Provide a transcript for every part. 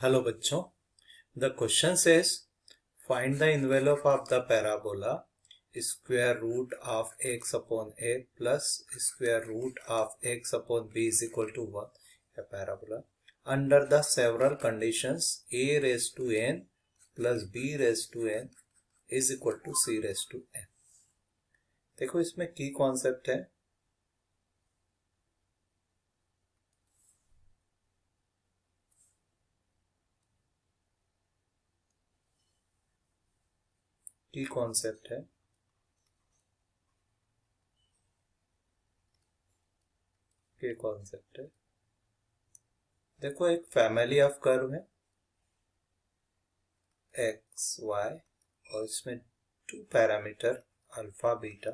Hello बच्चों, the question says find the envelope of the parabola square root of x upon a plus square root of x upon b is equal to 1, a parabola under the several conditions a raised to n plus b raised to n is equal to c raised to n। देखो इसमें की concept है की concept है की concept है देखो एक फैमिली ऑफ कर्व है एक्स वाई और इसमें two parameter alpha beta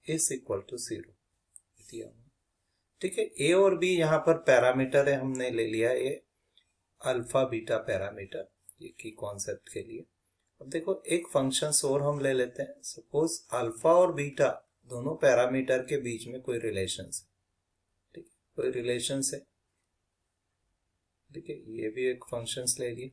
is equal to 0 दिया हुआ। ठीक है, ए और बी यहाँ पर पैरामीटर है, हमने ले लिया ये अल्फा बीटा पैरामीटर ये की कॉन्सेप्ट के लिए। अब देखो एक फंक्शंस और हम ले लेते हैं। सपोज अल्फा और बीटा दोनों पैरामीटर के बीच में कोई रिलेशन है। ठीक है, कोई रिलेशन है। ठीक है, ये भी एक फंक्शंस ले लिए,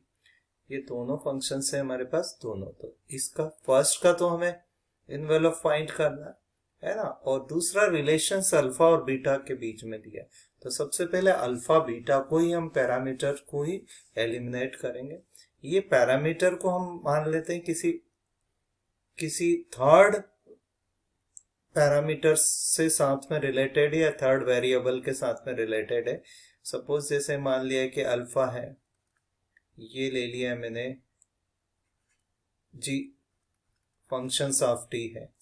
ये दोनों फंक्शंस है हमारे पास दोनों। तो इसका फर्स्ट का तो हमें इनवेलप फाइंड करना है ना, और दूसरा रिलेशन अल्फा और बीटा के बीच में दिया। तो सबसे पहले अल्फा बीटा को ही हम पैरामीटर को ही एलिमिनेट करेंगे। ये पैरामीटर को हम मान लेते हैं किसी थर्ड पैरामीटर से साथ में रिलेटेड या थर्ड वेरिएबल के साथ में रिलेटेड है। सपोज जैसे मान लिया कि अल्फा है, ये ले लिया मैंने जी फंक्शंस ऑफ टी है,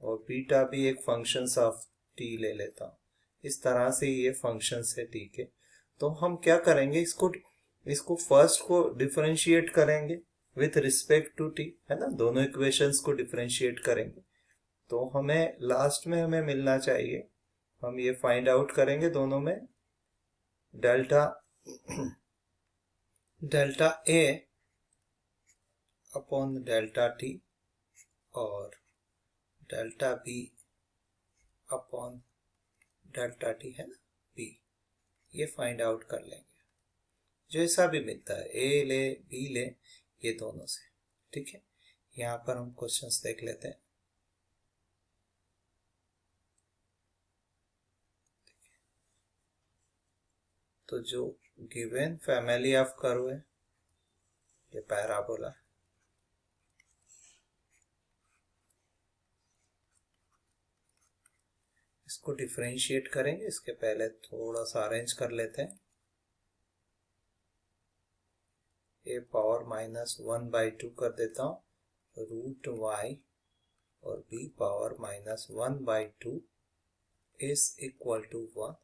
और बीटा भी एक फंक्शंस ऑफ टी ले लेता हूं। इस तरह से ये फंक्शंस है टी के। तो हम क्या करेंगे, इसको फर्स्ट को डिफरेंशिएट करेंगे विथ रिस्पेक्ट टू टी, है ना। दोनों इक्वेशंस को डिफरेंशिएट करेंगे तो हमें लास्ट में हमें मिलना चाहिए, हम ये फाइंड आउट करेंगे दोनों में डेल्टा डेल्टा ए अपॉन डेल्टा टी और delta B upon delta T, है ना, बी। ये फाइंड आउट कर लेंगे जैसा भी मिलता है, ए ले बी ले, ये दोनों से। ठीक है, यहां पर हम क्वेश्चंस देख लेते हैं। तो जो गिवन फैमिली ऑफ कर्व है ये पैराबोला, इसको डिफरेंशिएट करेंगे। इसके पहले थोड़ा सा अरेंज कर लेते हैं। ए पावर -1/2 कर देता हूं रूट वाई और B power -1/2 is equal to 1।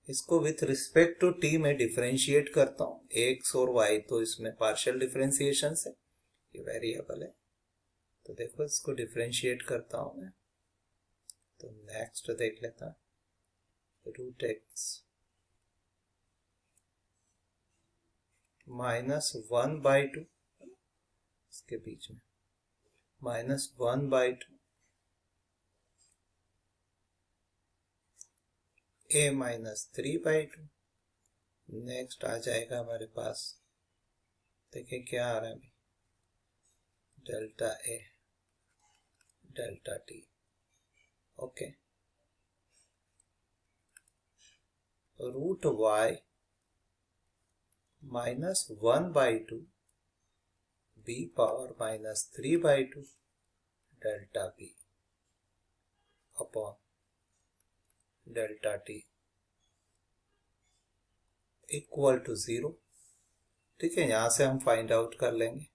इसको विथ रिस्पेक्ट टू टी में डिफरेंशिएट करता हूं। एक्स और वाई तो इसमें पार्शियल डिफरेंशिएशन है, ये वेरिएबल है। तो देखो इसको डिफरेंशिएट करता हूं मैं। तो नेक्स्ट देख लेता हूं, रूट एक्स -1/2 इसके बीच में -1/2 a -3/2। नेक्स्ट आ जाएगा हमारे पास, देखिए क्या आ रहा है अभी, delta A delta T. Okay, root Y -1/2 B power -3/2 delta B upon delta T equal to 0। ठीक है, यहां से हम फाइंड आउट कर लेंगे।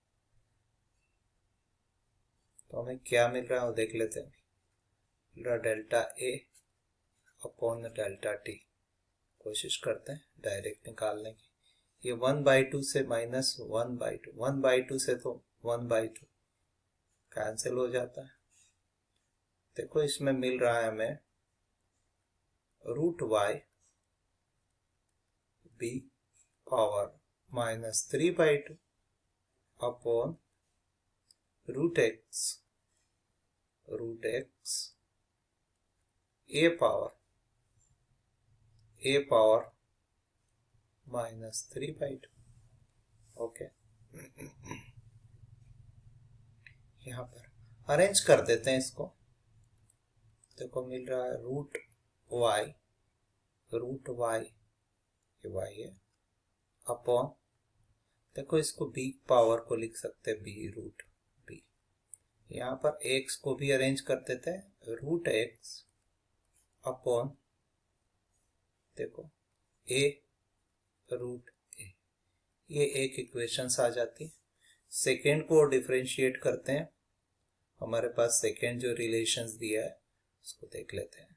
तो हमें क्या मिल रहा है वो देख लेते हैं। मिल रहा delta A upon delta T. कोशिश करते हैं डायरेक्ट निकालने की। ये 1/2 से -1/2, 1/2 से तो 1/2 कैंसिल हो जाता है। देखो इसमें मिल रहा है हमें root y b power -3/2 upon root x a power -3/2। Okay, यहाँ पर अरेंज कर देते हैं इसको। देखो मिल रहा है रूट वाई ये वाई है अपॉन, देखो इसको बी पावर को लिख सकते हैं बी रूट बी। यहाँ पर एक्स को भी अरेंज कर देते हैं, रूट एक्स अपॉन, देखो ए रूट ए, ये एक इक्वेशंस आ जाती है। सेकेंड को डिफरेंशिएट करते हैं, हमारे पास सेकेंड जो रिलेशंस दिया है उसको देख लेते हैं।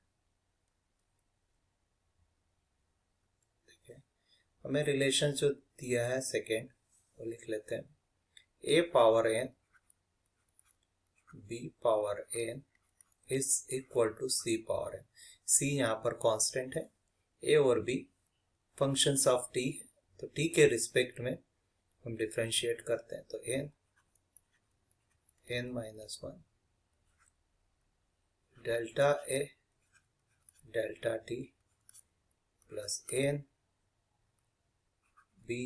देखिए हमें रिलेशन जो दिया है सेकेंड वो लिख लेते हैं, a power n b power n is equal to c power n. C यहाँ पर कांस्टेंट है, ए और बी फंक्शंस ऑफ टी, तो टी के रिस्पेक्ट में हम डिफरेंशिएट करते हैं। तो n minus one delta A delta t plus n b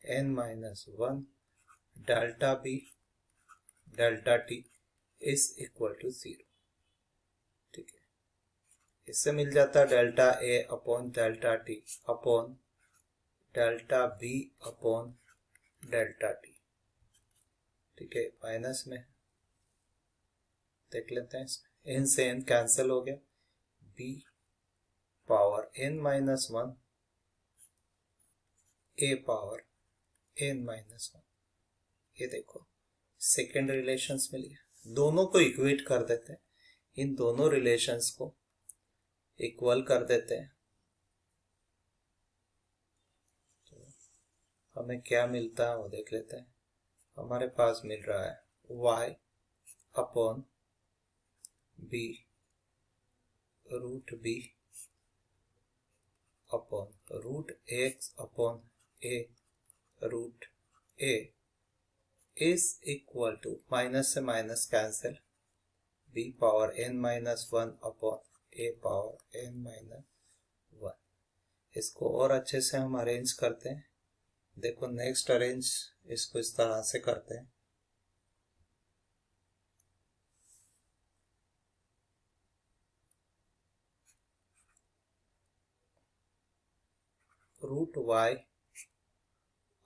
n minus one delta b delta t is equal to 0। ठीक है, इससे मिल जाता है डेल्टा ए upon delta t upon delta B upon delta T. ठीक है, माइनस में देख लेते हैं, एन से एन कैंसिल हो गया, b power n minus one a power n minus one. ये देखो सेकेंड रिलेशंस मिल गया, दोनों को इक्वेट कर देते हैं, इन दोनों रिलेशंस को इक्वल कर देते हैं। तो हमें क्या मिलता है वो देख लेते हैं। हमारे पास मिल रहा है y upon b root b upon root x upon a root a is equal to, minus से minus cancel, b power n minus one upon a power n minus one. इसको और अच्छे से हम अरेंज करते हैं। देखो नेक्स्ट अरेंज इसको इस तरह से करते हैं, root Y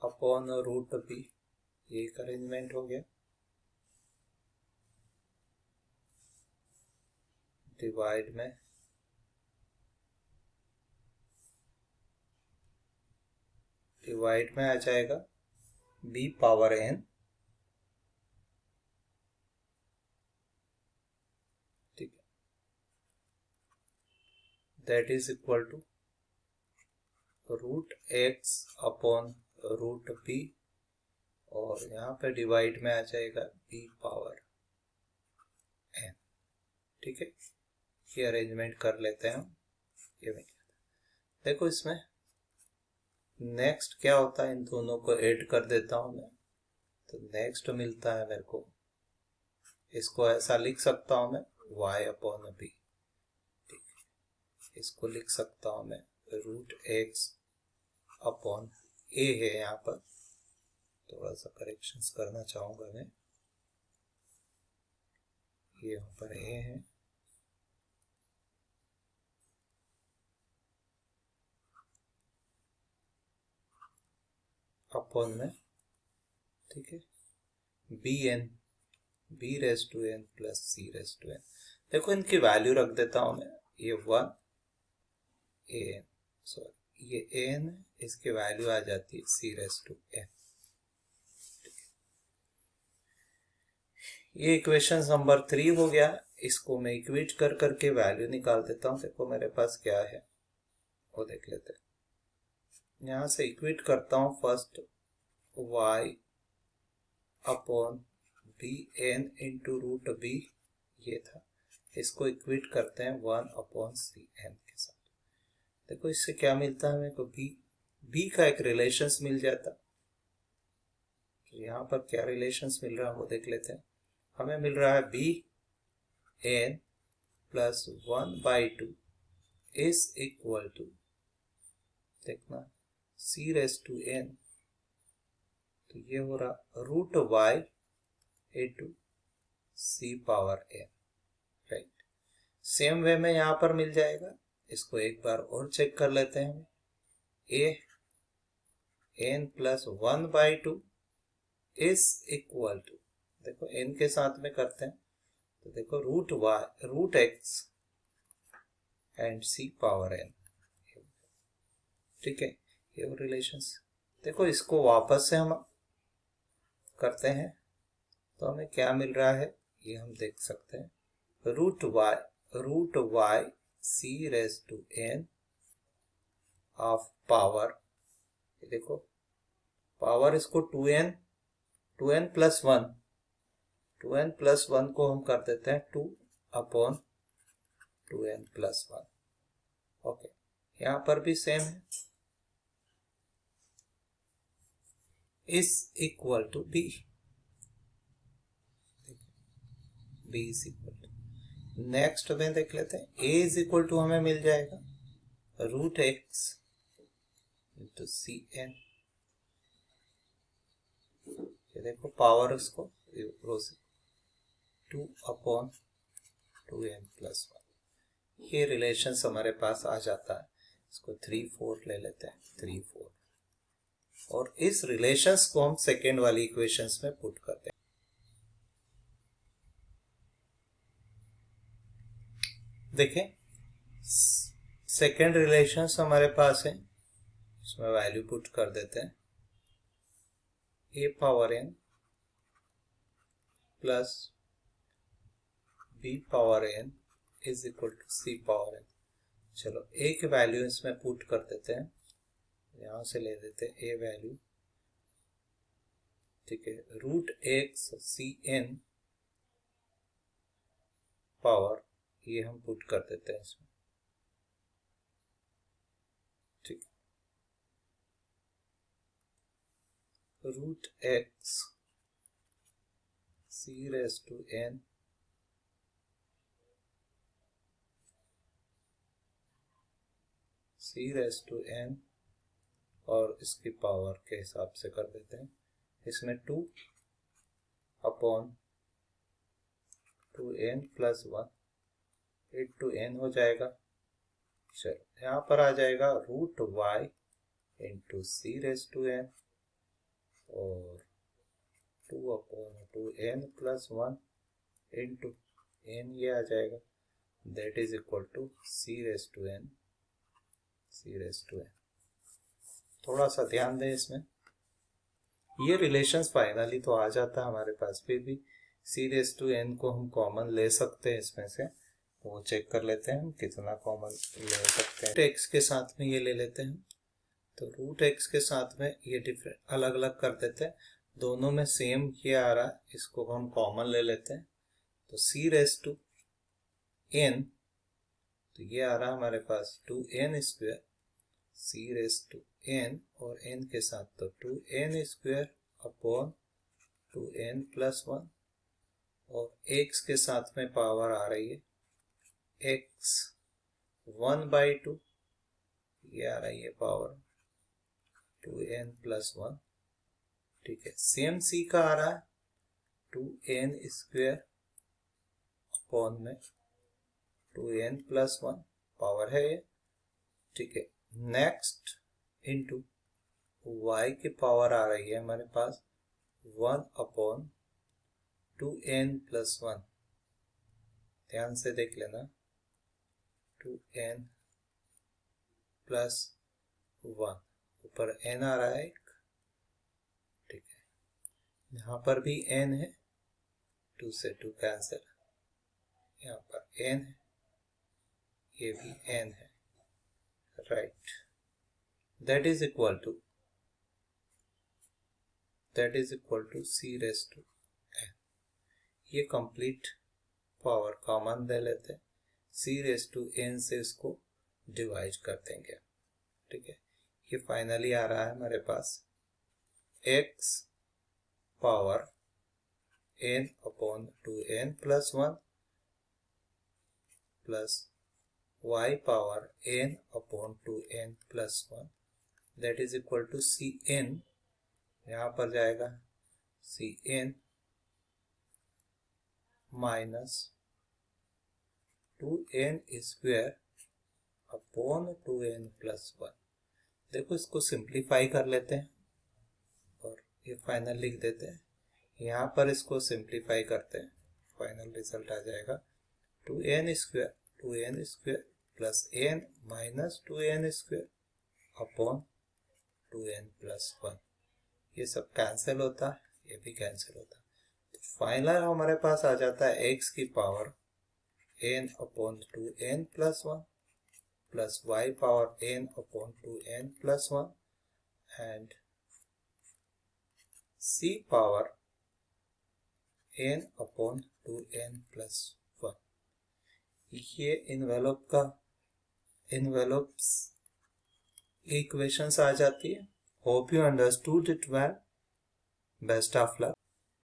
upon root B, ये एक अरेंजमेंट हो गया। डिवाइड में आ जाएगा बी पावर एन, ठीक है, that is equal to root x upon root B, और यहाँ पे डिवाइड में आ जाएगा बी पावर एन। ठीक है, ये अरेंजमेंट कर लेते हैं हम। ये देखो इसमें नेक्स्ट क्या होता है, इन दोनों को ऐड कर देता हूं मैं, तो नेक्स्ट मिलता है मेरे को, इसको ऐसा लिख सकता हूं मैं y अपॉन बी। ठीक है, इसको लिख सकता हूं मैं रूट एक्स अपॉन ए है, यहाँ पर थोड़ा सा करेक्शंस करना चाहूंगा मैं, ये यहाँ पर ए है अपॉन में, ठीक है, B raise to N plus C raise to N. देखो इनकी वैल्यू रख देता हूं मैं, ये वन ए एन, सॉरी ये एन, इसकी वैल्यू आ जाती है सी रेस टू एन। ये इक्वेशन नंबर 3 हो गया। इसको मैं इक्वेट कर करके वैल्यू निकाल देता हूं। देखो मेरे पास क्या है वो देख लेते हैं। यहां से इक्वेट करता हूं, first y upon B N into root B, ये था, इसको इक्वेट करते हैं 1 अपॉन सी एन के साथ। देखो इससे क्या मिलता है, मेरे को बी का एक रिलेशंस मिल जाता। तो यहाँ पर क्या रिलेशंस मिल रहा है वो देख लेते हैं। हमें मिल रहा है b n plus 1/2 is equal to, देखना सी रेस टू एन ये हो रहा root y into c power n, right. Same way में यहां पर मिल जाएगा, इसको एक बार और चेक कर लेते हैं। A n plus 1/2 is equal to, देखो एन के साथ में करते हैं तो देखो root x and c power N, ठीक है। ये वो रिलेशंस, देखो इसको वापस से हम करते हैं तो हमें क्या मिल रहा है ये हम देख सकते हैं। Root Y C raise to N of power, देखो पावर इसको 2n प्लस 1, 2n प्लस 1 को हम कर देते हैं 2/2n प्लस 1। ओके, यहां पर भी सेम है, is equal to B, B is equal to, next में देख लेते हैं। ए इज इक्वल टू हमें मिल जाएगा root X into C N, ये देखो पावर इसको 2/2n प्लस 1, ये रिलेशन हमारे पास आ जाता है। इसको 3/4 ले लेते हैं, 3/4, और इस रिलेशंस को हम सेकेंड वाली इक्वेशंस में पुट करते हैं। देखें सेकेंड रिलेशंस हमारे पास है, इसमें वैल्यू पुट कर देते हैं। A power n plus b power n is equal to c power n. चलो एक वैल्यू इसमें पुट कर देते हैं, यहां से ले देते हैं ए वैल्यू, ठीक है। Root X C N power, ये हम पुट कर देते हैं इसमें, ठीक। Root X C raise to N और इसकी पावर के हिसाब से कर देते हैं। इसमें 2/2n प्लस 1 इंटू n हो जाएगा। चलो यहाँ पर आ जाएगा root y into C raise to N और 2/2n प्लस 1 इंटू n, ये आ जाएगा, that is equal to C raise to N. थोड़ा सा ध्यान दें इसमें, ये रिलेशंस फाइनली तो आ जाता है हमारे पास, फिर भी सी रेज टू एन को हम कॉमन ले सकते हैं इसमें से, तो वो चेक कर लेते हैं हम कितना कॉमन ले सकते हैं। एक्स के साथ में ये ले लेते हैं, तो रूट एक्स के साथ में ये डिफरेंट अलग अलग कर देते हैं, दोनों में सेम ये आ रहा है, इसको हम कॉमन ले लेते हैं। तो सी रेज टू एन, तो ये आ रहा है हमारे पास 2n square, C raise to N और n के साथ तो 2n square upon 2n plus 1, और x के साथ में पावर आ रही है x 1/2, ये आ रही है पावर 2n प्लस 1, ठीक है। सेम c का आ रहा है 2n स्क्वायर अपॉन में 2n प्लस 1, पावर है ये, ठीक है। नेक्स्ट इंटू y की पावर आ रही है हमारे पास 1/2n प्लस 1, ध्यान से देख लेना, 2n प्लस 1, ऊपर n आ रहा है एक, ठीक है। यहाँ पर भी n है, 2 से 2 कैंसिल, यहाँ पर n है, ये भी n है, right. That is equal to C raise to n। ये कंप्लीट पावर कॉमन ले लेते हैं, सी रेज टू n से इसको डिवाइड कर देंगे, ठीक है। ये फाइनली आ रहा है हमारे पास x power n upon 2n plus 1 plus y power n upon 2n plus 1, that is equal to C n यहाँ पर जाएगा Cn minus 2n square upon 2n plus 1। देखो इसको सिंप्लीफाई कर लेते हैं और ये फाइनल लिख देते हैं। यहाँ पर इसको सिंप्लीफाई करते हैं, फाइनल रिजल्ट आ जाएगा 2n square plus n minus 2n square upon 2n plus 1। ये सब कैंसिल होता है, ये भी कैंसिल होता है। तो फाइनल हमारे पास आ जाता है x की power n upon 2n plus 1 plus y power n upon 2n plus 1 and c power n upon 2n plus 1। ये इन्वेलप्स इक्वेशंस आ जाती है। Hope you understood it well. Best of luck.